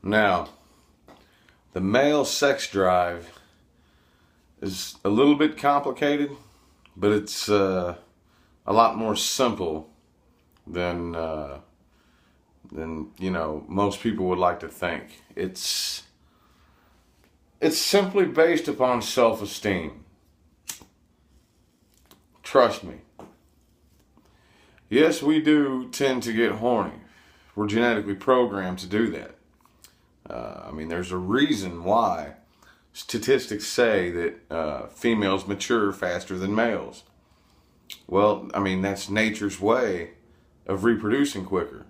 Now, the male sex drive is a little bit complicated, but it's a lot more simple than most people would like to think. It's simply based upon self-esteem. Trust me. Yes, we do tend to get horny. We're genetically programmed to do that. There's a reason why statistics say that females mature faster than males. Well, that's nature's way of reproducing quicker.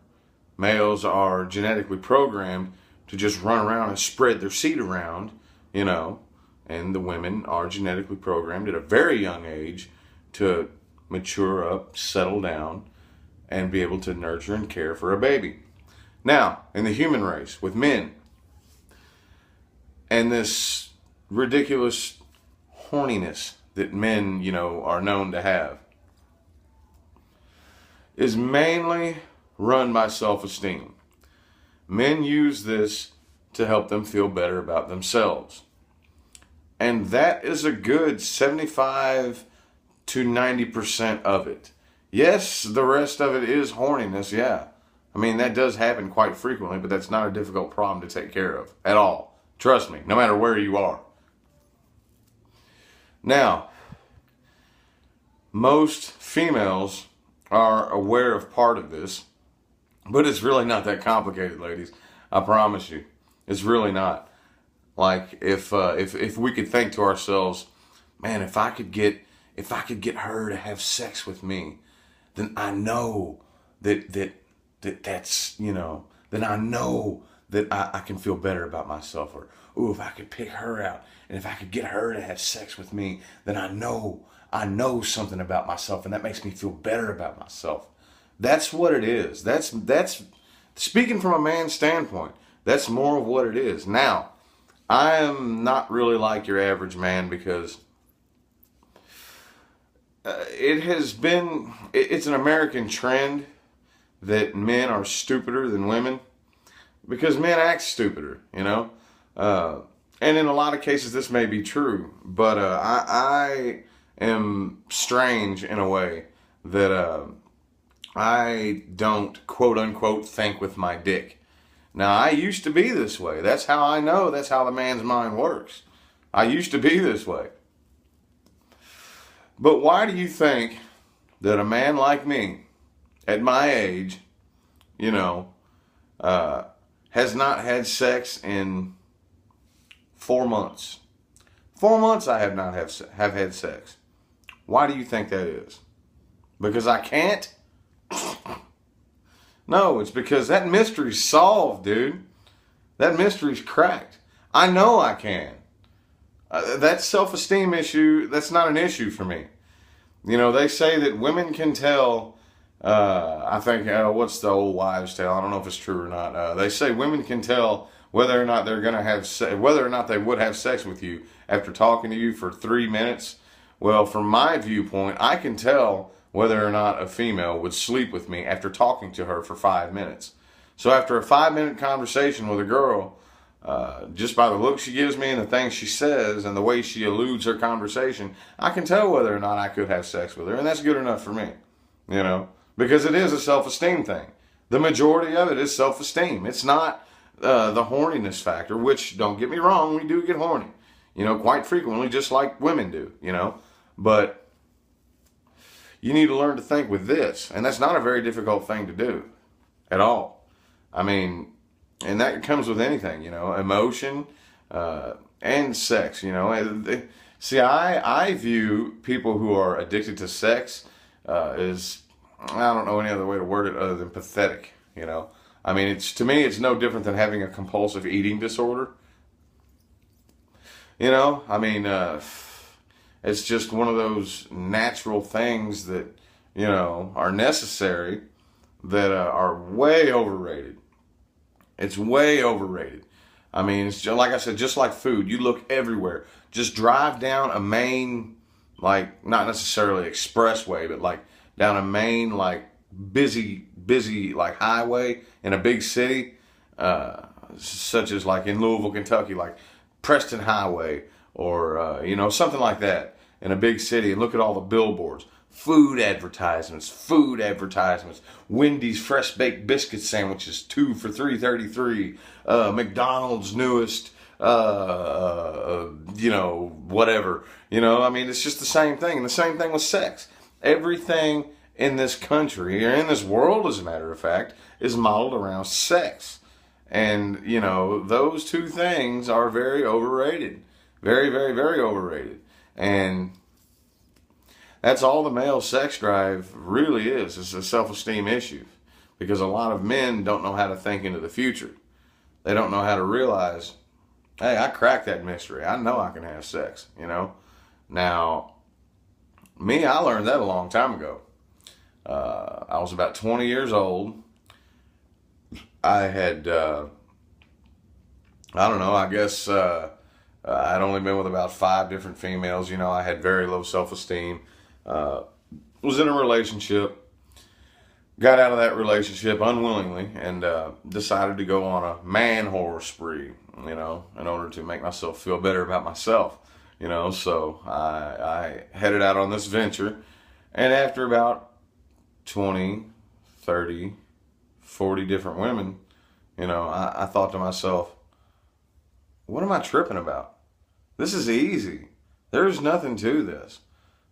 Males are genetically programmed to just run around and spread their seed around, and the women are genetically programmed at a very young age to mature up, settle down, and be able to nurture and care for a baby. Now, in the human race, with men, and this ridiculous horniness that men, are known to have, is mainly run by self-esteem. Men use this to help them feel better about themselves. And that is a good 75 to 90% of it. Yes, the rest of it is horniness, yeah. That does happen quite frequently, but that's not a difficult problem to take care of at all. Trust me, no matter where you are. Now, most females are aware of part of this, but it's really not that complicated, ladies. I promise you. It's really not. Like, if we could think to ourselves, man, if I could get her to have sex with me, then I know that's then I know that I can feel better about myself. Or, ooh, if I could pick her out, and if I could get her to have sex with me, then I know something about myself, and that makes me feel better about myself. That's what it is. That's speaking from a man's standpoint. That's more of what it is. Now, I am not really like your average man because it's an American trend that men are stupider than women because men act stupider, and in a lot of cases this may be true, but I am strange in a way that I don't quote unquote think with my dick. Now, I used to be this way. That's how I know. That's how the man's mind works. I used to be this way. But why do you think that a man like me, at my age, has not had sex in 4 months? 4 months I have not have had sex. Why do you think that is? Because I can't? No, it's because that mystery's solved, dude. That mystery's cracked. I know I can. That self-esteem issue, that's not an issue for me. They say that women can tell, I think, what's the old wives' tale? I don't know if it's true or not. They say women can tell whether or not they're going to have whether or not they would have sex with you after talking to you for 3 minutes. Well, from my viewpoint, I can tell whether or not a female would sleep with me after talking to her for 5 minutes. So after a 5-minute conversation with a girl, just by the look she gives me and the things she says and the way she eludes her conversation, I can tell whether or not I could have sex with her, and that's good enough for me, because it is a self-esteem thing. The majority of it is self-esteem. It's not the horniness factor, which, don't get me wrong, we do get horny, quite frequently, just like women do, but you need to learn to think with this, and that's not a very difficult thing to do at all. And that comes with anything, emotion and sex, See, I view people who are addicted to sex as, I don't know any other way to word it other than pathetic, to me, it's no different than having a compulsive eating disorder. It's just one of those natural things that, are necessary that are way overrated. It's way overrated. It's just, like I said, just like food. You look everywhere. Just drive down a main, not necessarily expressway, but down a main, busy, highway in a big city. such as like in Louisville, Kentucky, like Preston Highway, or something like that in a big city, and look at all the billboards, food advertisements, Wendy's fresh baked biscuit sandwiches, 2 for $3.33, McDonald's newest, whatever. I mean, it's just the same thing. And the same thing with sex. Everything in this country, or in this world, as a matter of fact, is modeled around sex. And, those two things are very overrated. Very, very, very overrated. And that's all the male sex drive really is. It's a self-esteem issue. Because a lot of men don't know how to think into the future. They don't know how to realize, hey, I cracked that mystery. I know I can have sex, Now, me, I learned that a long time ago. I was about 20 years old. I had, I guess I'd only been with about 5 different females. I had very low self-esteem. Was in a relationship. Got out of that relationship unwillingly and decided to go on a man whore spree, in order to make myself feel better about myself. So I headed out on this venture, and after about 20, 30, 40 different women, I thought to myself, what am I tripping about? This is easy. There's nothing to this.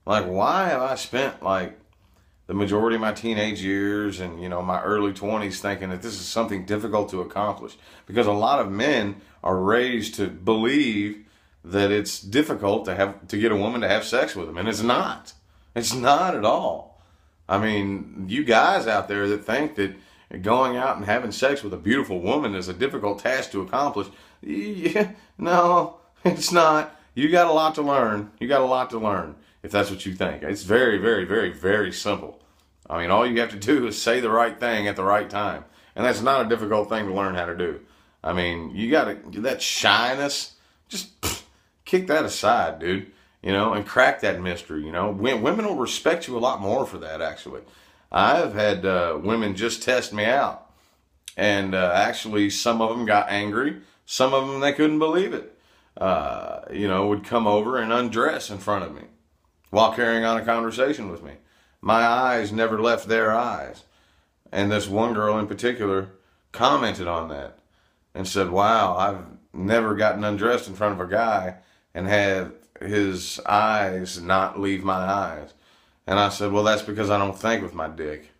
Like, why have I spent the majority of my teenage years and, my early 20s thinking that this is something difficult to accomplish? Because a lot of men are raised to believe that it's difficult to get a woman to have sex with them, and it's not. It's not at all. I mean, you guys out there that think that going out and having sex with a beautiful woman is a difficult task to accomplish, no, it's not. You got a lot to learn. You got a lot to learn if that's what you think. It's very, very, very, very simple. I mean, all you have to do is say the right thing at the right time. And that's not a difficult thing to learn how to do. I mean, you got to, that shyness, just kick that aside, dude. And crack that mystery, Women will respect you a lot more for that, actually. I've had women just test me out. And actually, some of them got angry. Some of them, they couldn't believe it. Would come over and undress in front of me while carrying on a conversation with me. My eyes never left their eyes. And this one girl in particular commented on that and said, wow, I've never gotten undressed in front of a guy and had his eyes not leave my eyes. And I said, well, that's because I don't think with my dick.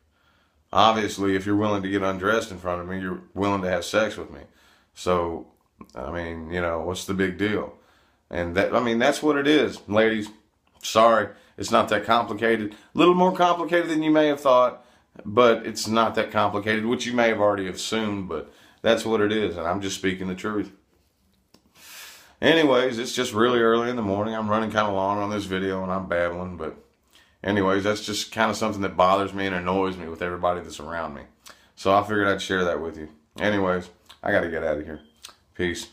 Obviously, if you're willing to get undressed in front of me, you're willing to have sex with me. So, I mean, what's the big deal? And that's what it is, ladies. Sorry, it's not that complicated. A little more complicated than you may have thought, but it's not that complicated, which you may have already assumed, but that's what it is, and I'm just speaking the truth. Anyways, it's just really early in the morning. I'm running kind of long on this video, and I'm babbling, but anyways, that's just kind of something that bothers me and annoys me with everybody that's around me. So I figured I'd share that with you. Anyways, I got to get out of here. Peace.